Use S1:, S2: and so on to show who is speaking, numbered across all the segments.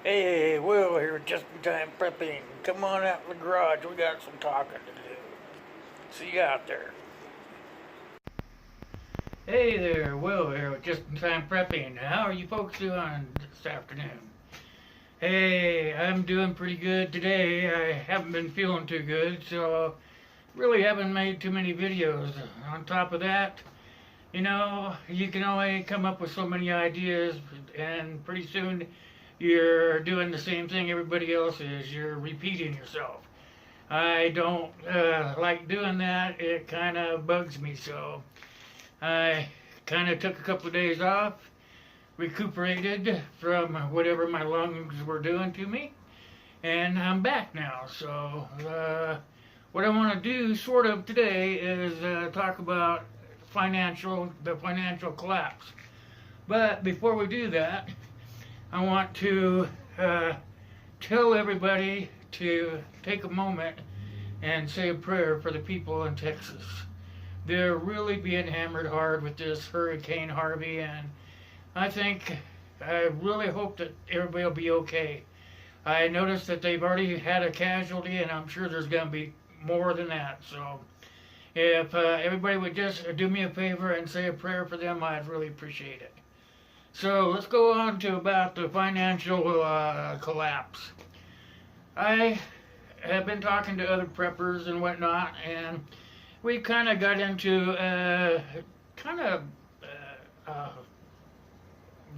S1: Hey, Will here, just in time prepping. Come on out in the garage, we got some talking to do. See you out there. Hey there, Will here, just in time prepping. How are you folks doing this afternoon? Hey, I'm doing pretty good today. I haven't been feeling too good, so really haven't made too many videos. On top of that, you can only come up with so many ideas, and pretty soon you're doing the same thing everybody else is. You're repeating yourself. I don't like doing that. It kind of bugs me, so I kind of took a couple of days off, recuperated from whatever my lungs were doing to me, and I'm back now. So, what I want to do, sort of, today is talk about the financial collapse. But before we do that, I want to tell everybody to take a moment and say a prayer for the people in Texas. They're really being hammered hard with this Hurricane Harvey, and I really hope that everybody will be okay. I noticed that they've already had a casualty, and I'm sure there's going to be more than that. So if everybody would just do me a favor and say a prayer for them, I'd really appreciate it. So let's go on to about the financial collapse. I have been talking to other preppers and whatnot, and we kind of got into kind of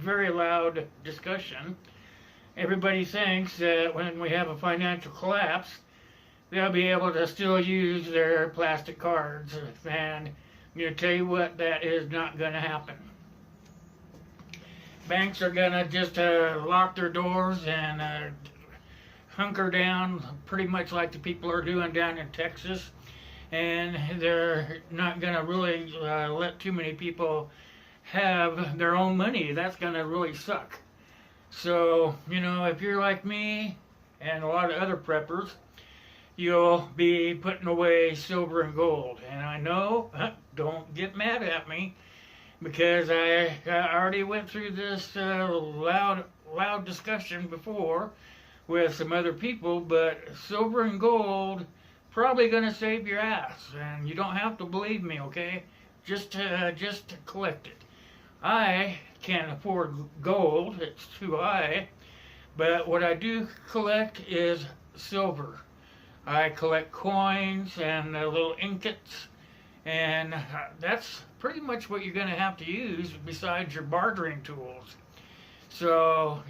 S1: very loud discussion. Everybody thinks that when we have a financial collapse, they'll be able to still use their plastic cards, and tell you what, that is not going to happen. Banks are going to just lock their doors and hunker down pretty much like the people are doing down in Texas, and they're not going to really let too many people have their own money. That's going to really suck. So, if you're like me and a lot of other preppers, you'll be putting away silver and gold. And I know, don't get mad at me, because I already went through this loud discussion before with some other people, but silver and gold probably going to save your ass, and you don't have to believe me, okay? Just collect it. I can't afford gold, it's too high, but what I do collect is silver. I collect coins and little ingots, and that's pretty much what you're going to have to use besides your bartering tools. So,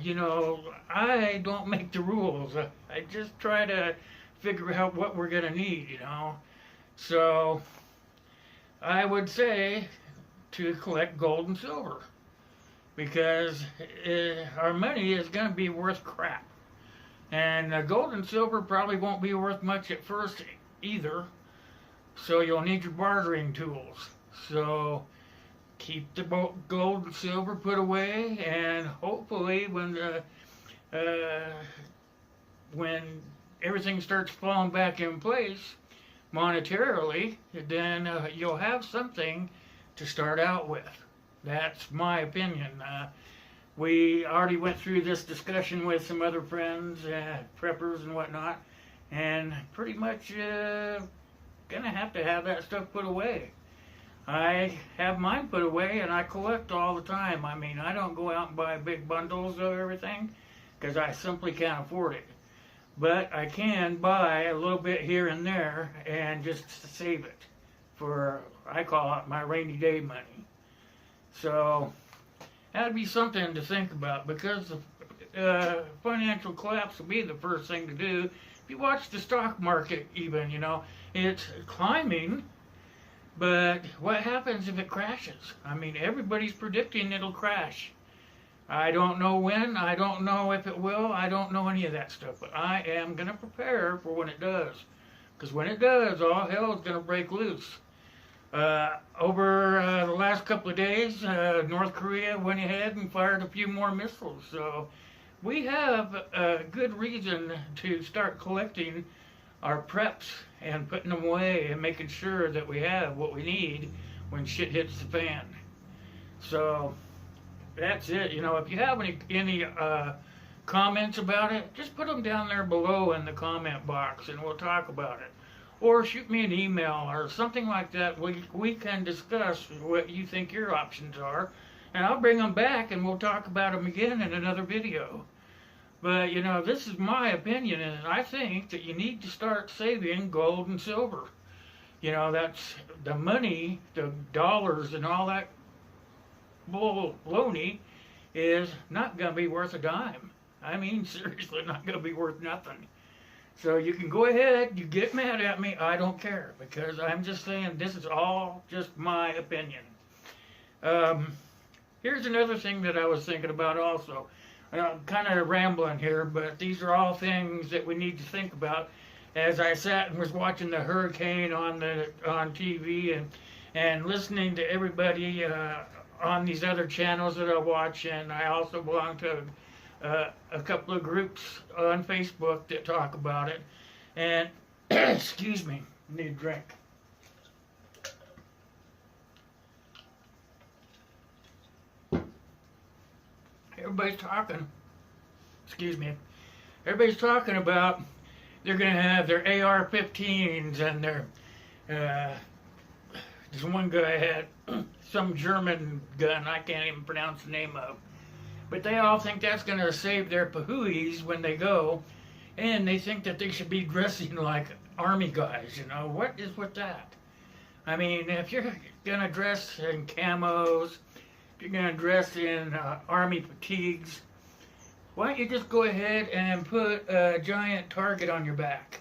S1: I don't make the rules. I just try to figure out what we're going to need. So, I would say to collect gold and silver, because our money is going to be worth crap. And gold and silver probably won't be worth much at first either. So you'll need your bartering tools. So keep the gold and silver put away, and hopefully when everything starts falling back in place monetarily, then you'll have something to start out with. That's my opinion. We already went through this discussion with some other friends, preppers and whatnot, and pretty much gonna have to have that stuff put away. I have mine put away, and I collect all the time. I mean, I don't go out and buy big bundles of everything because I simply can't afford it. But I can buy a little bit here and there and just save it for, I call it my rainy day money. So that'd be something to think about, because the financial collapse will be the first thing to do. If you watch the stock market even, it's climbing, but what happens if it crashes? I mean, everybody's predicting it'll crash. I don't know when, I don't know if it will, I don't know any of that stuff, but I am going to prepare for when it does. Because when it does, all hell is going to break loose. Over the last couple of days, North Korea went ahead and fired a few more missiles. So we have a good reason to start collecting our preps and putting them away and making sure that we have what we need when shit hits the fan. So that's it. If you have any comments about it, just put them down there below in the comment box and we'll talk about it. Or shoot me an email or something like that. We can discuss what you think your options are, and I'll bring them back and we'll talk about them again in another video. But you know, this is my opinion, and I think that you need to start saving gold and silver. You know, that's the money, the dollars and all that baloney is not going to be worth a dime. I mean, seriously, not going to be worth nothing. So you can go ahead, you get mad at me, I don't care, because I'm just saying this is all just my opinion. Here's another thing that I was thinking about also. I'm kind of rambling here, but these are all things that we need to think about. As I sat and was watching the hurricane on TV and listening to everybody on these other channels that I watch, and I also belong to a couple of groups on Facebook that talk about it. And excuse me, I need a drink. Everybody's talking. Excuse me. Everybody's talking about they're going to have their AR-15s and their, this one guy had some German gun I can't even pronounce the name of. But they all think that's going to save their pahooies when they go, and they think that they should be dressing like army guys, you know. What is with that? I mean, if you're going to dress in camos, if you're going to dress in army fatigues, why don't you just go ahead and put a giant target on your back?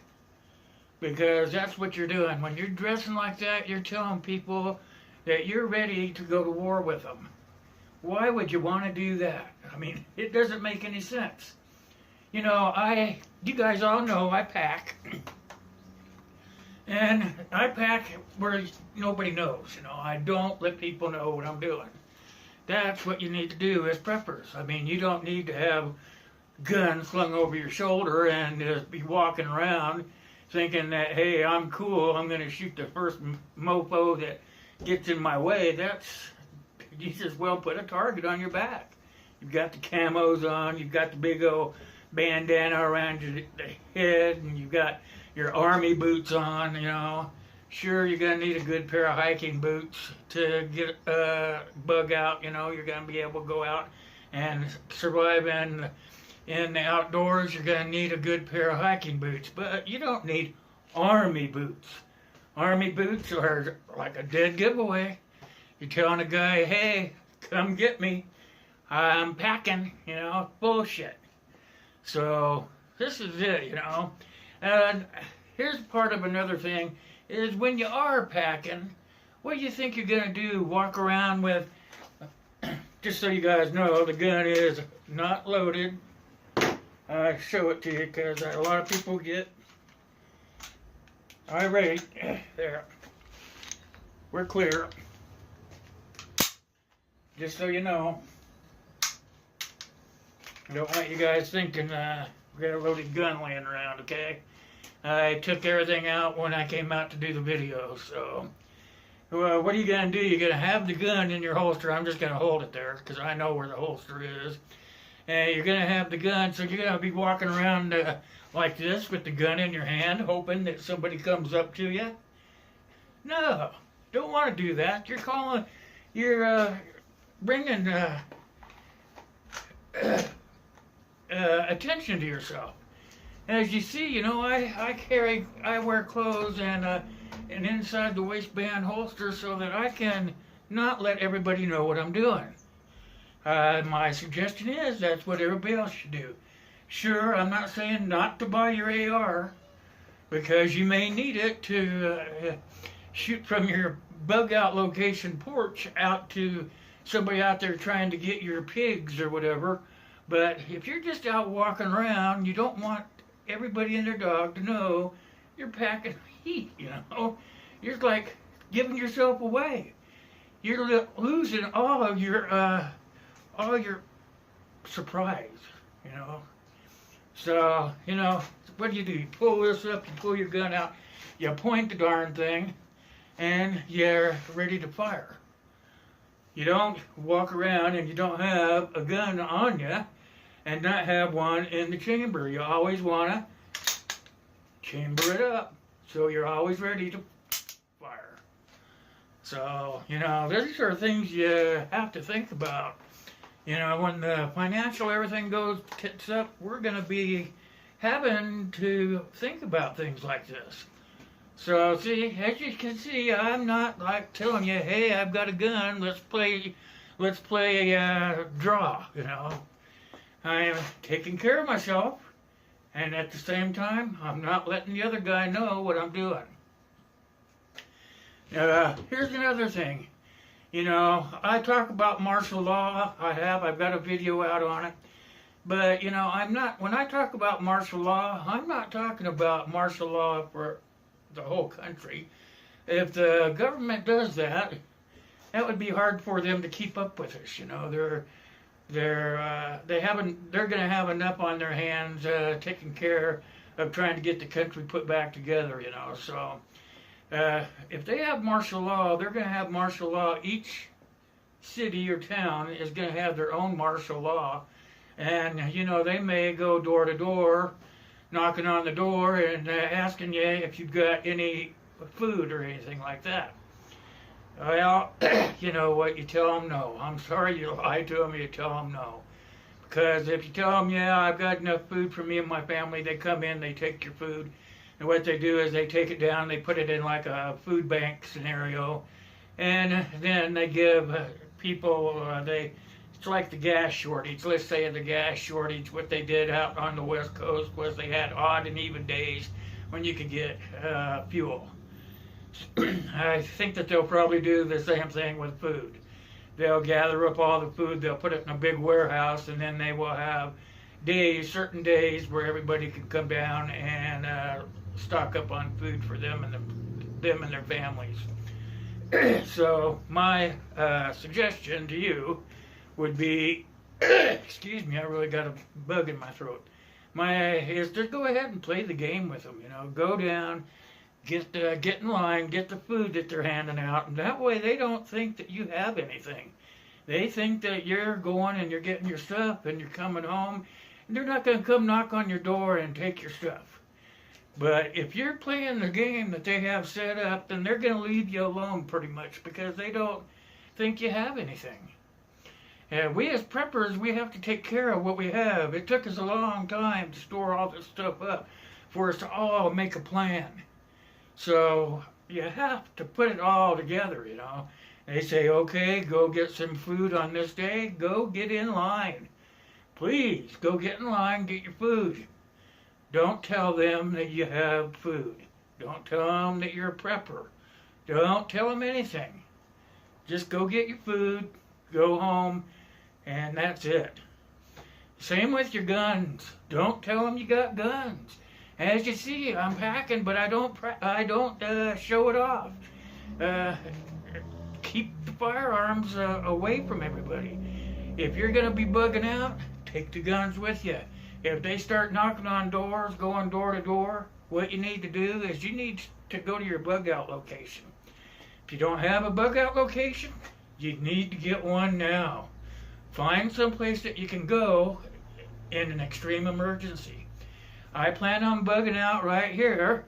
S1: Because that's what you're doing. When you're dressing like that, you're telling people that you're ready to go to war with them. Why would you want to do that? I mean, it doesn't make any sense. You know, you guys all know I pack. And I pack where nobody knows, you know. I don't let people know what I'm doing. That's what you need to do as preppers. I mean, you don't need to have guns slung over your shoulder and just be walking around thinking that, hey, I'm cool, I'm going to shoot the first mofo that gets in my way. You just well put a target on your back. You've got the camos on, you've got the big old bandana around the head, and you've got your army boots on, you know. Sure, you're going to need a good pair of hiking boots to get a bug out, you know. You're going to be able to go out and survive in the outdoors. You're going to need a good pair of hiking boots, but you don't need army boots. Army boots are like a dead giveaway. You're telling a guy, hey, come get me. I'm packing, you know, bullshit. So this is it, you know. And here's part of another thing. Is when you are packing, what do you think you're going to do? Walk around with, just so you guys know, the gun is not loaded. I show it to you because a lot of people get irate. There. We're clear. Just so you know. I don't want you guys thinking we got a loaded gun laying around, okay? I took everything out when I came out to do the video, so what are you going to do? You're going to have the gun in your holster. I'm just going to hold it there because I know where the holster is. And you're going to have the gun, so you're going to be walking around like this with the gun in your hand, hoping that somebody comes up to you. No, don't want to do that. You're bringing attention to yourself. As you see, you know, I wear clothes and an inside the waistband holster so that I can not let everybody know what I'm doing. My suggestion is that's what everybody else should do. Sure, I'm not saying not to buy your AR because you may need it to shoot from your bug out location porch out to somebody out there trying to get your pigs or whatever. But if you're just out walking around, you don't want everybody and their dog to know you're packing heat, you know. You're like giving yourself away. You're losing all your surprise, you know. So, you know, what do? You pull this up, you pull your gun out, you point the darn thing, and you're ready to fire. You don't walk around and you don't have a gun on you and not have one in the chamber. You always want to chamber it up so you're always ready to fire. So, you know, these are things you have to think about. You know, when the financial everything goes tits up, we're going to be having to think about things like this. So, see, as you can see, I'm not like telling you, hey, I've got a gun, let's play draw, you know. I am taking care of myself, and at the same time, I'm not letting the other guy know what I'm doing. Here's another thing. You know, I talk about martial law. I've got a video out on it. But, you know, when I talk about martial law, I'm not talking about martial law for the whole country. If the government does that, that would be hard for them to keep up with us. You know, they're going to have enough on their hands taking care of trying to get the country put back together. You know, so if they have martial law, they're going to have martial law. Each city or town is going to have their own martial law, and you know they may go door to door, knocking on the door and asking you if you've got any food or anything like that. Well, you know what, you tell them no. I'm sorry you lied to them, you tell them no. Because if you tell them, yeah, I've got enough food for me and my family, they come in, they take your food, and what they do is they take it down, they put it in like a food bank scenario, and then they give people, it's like the gas shortage. Let's say the gas shortage, what they did out on the West Coast was they had odd and even days when you could get fuel. I think that they'll probably do the same thing with food. They'll gather up all the food, they'll put it in a big warehouse, and then they will have certain days where everybody can come down and stock up on food for them and their families. So my suggestion to you would be, excuse me, I really got a bug in my throat. Is just go ahead and play the game with them. You know, go down, get in line, get the food that they're handing out, and that way they don't think that you have anything. They think that you're going and you're getting your stuff and you're coming home, and they're not going to come knock on your door and take your stuff. But if you're playing the game that they have set up, then they're going to leave you alone pretty much because they don't think you have anything. We as preppers, we have to take care of what we have. It took us a long time to store all this stuff up for us to all make a plan. So you have to put it all together, you know. They say, okay, go get some food on this day. Go get in line. Please, go get in line, get your food. Don't tell them that you have food. Don't tell them that you're a prepper. Don't tell them anything. Just go get your food, go home, and that's it. Same with your guns. Don't tell them you got guns. As you see, I'm packing, but I don't show it off. Keep the firearms away from everybody. If you're going to be bugging out, take the guns with you. If they start knocking on doors, going door to door, what you need to do is you need to go to your bug out location. If you don't have a bug out location, you need to get one now. Find someplace that you can go in an extreme emergency. I plan on bugging out right here,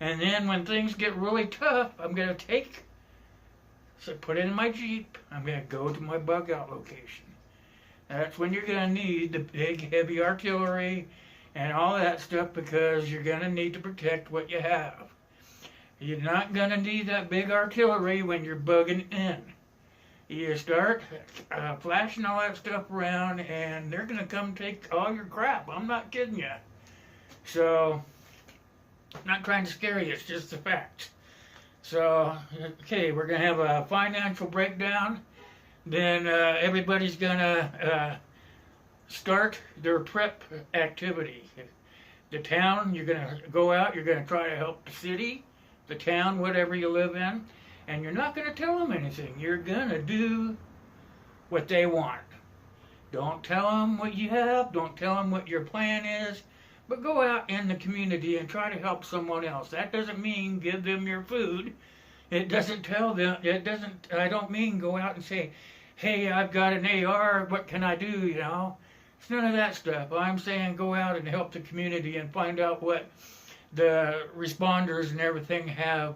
S1: and then when things get really tough, I'm going to put it in my Jeep, I'm going to go to my bug out location. That's when you're going to need the big heavy artillery and all that stuff because you're going to need to protect what you have. You're not going to need that big artillery when you're bugging in. You start flashing all that stuff around and they're going to come take all your crap. I'm not kidding you. So, I'm not trying to scare you, it's just a fact. So, okay, we're going to have a financial breakdown. Then everybody's going to start their prep activity. The town, you're going to go out, you're going to try to help the city, the town, whatever you live in, and you're not going to tell them anything. You're going to do what they want. Don't tell them what you have, don't tell them what your plan is, but go out in the community and try to help someone else. That doesn't mean give them your food. It doesn't tell them, I don't mean go out and say, hey, I've got an AR, what can I do, you know? It's none of that stuff. I'm saying go out and help the community and find out what the responders and everything have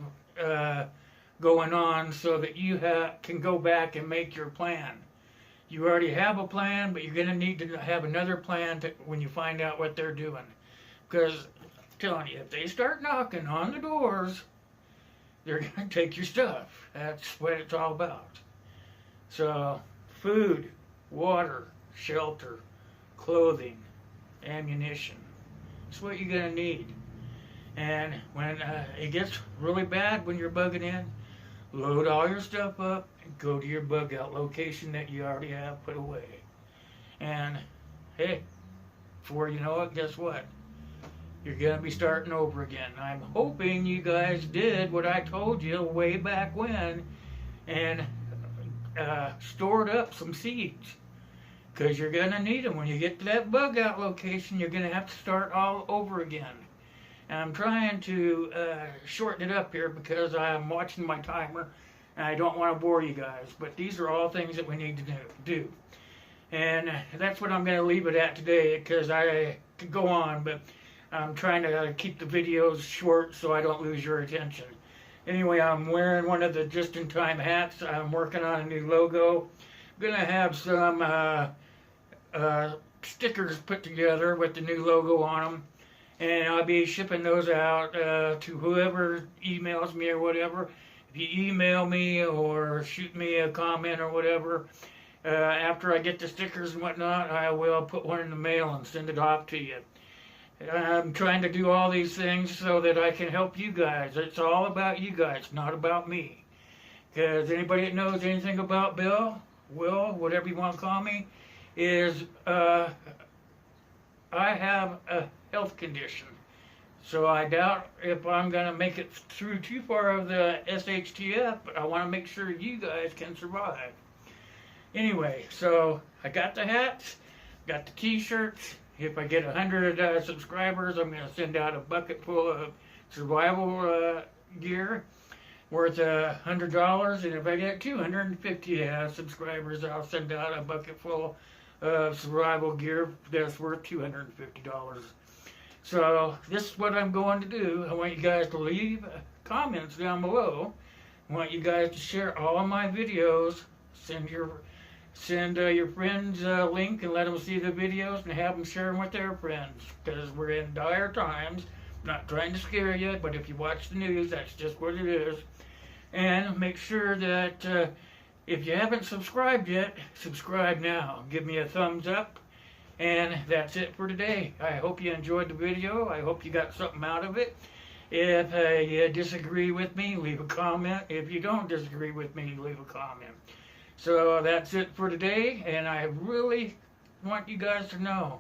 S1: going on so that you can go back and make your plan. You already have a plan, but you're going to need to have another plan when you find out what they're doing. Because I'm telling you, if they start knocking on the doors, they're going to take your stuff. That's what it's all about. So, food, water, shelter, clothing, ammunition. That's what you're going to need. And when it gets really bad when you're bugging in, load all your stuff up and go to your bug out location that you already have put away. And hey, before you know it, guess what? You're going to be starting over again. I'm hoping you guys did what I told you way back when and stored up some seeds. Because you're going to need them. When you get to that bug out location, you're going to have to start all over again. And I'm trying to shorten it up here because I'm watching my timer and I don't want to bore you guys. But these are all things that we need to do. And that's what I'm going to leave it at today because I could go on, but I'm trying to keep the videos short so I don't lose your attention. Anyway, I'm wearing one of the just-in-time hats. I'm working on a new logo. I'm going to have some stickers put together with the new logo on them. And I'll be shipping those out to whoever emails me or whatever. If you email me or shoot me a comment or whatever, after I get the stickers and whatnot, I will put one in the mail and send it off to you. I'm trying to do all these things so that I can help you guys. It's all about you guys, not about me. Because anybody that knows anything about Bill, Will, whatever you want to call me, is I have a health condition. So I doubt if I'm going to make it through too far of the SHTF, but I want to make sure you guys can survive. Anyway, so I got the hats, got the t-shirts. If I get 100 subscribers, I'm going to send out a bucket full of survival gear worth $100. And if I get 250 subscribers, I'll send out a bucket full of survival gear that's worth $250. So this is what I'm going to do. I want you guys to leave comments down below. I want you guys to share all of my videos. Send your friends a link and let them see the videos and have them share them with their friends. Because we're in dire times. I'm not trying to scare you, but if you watch the news, that's just what it is. And make sure that if you haven't subscribed yet, subscribe now. Give me a thumbs up. And that's it for today. I hope you enjoyed the video. I hope you got something out of it. If you disagree with me, leave a comment. If you don't disagree with me, leave a comment. So that's it for today. And I really want you guys to know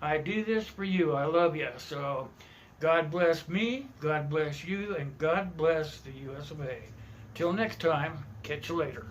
S1: I do this for you. I love you. So God bless me, God bless you, and God bless the US of A. Till next time, catch you later.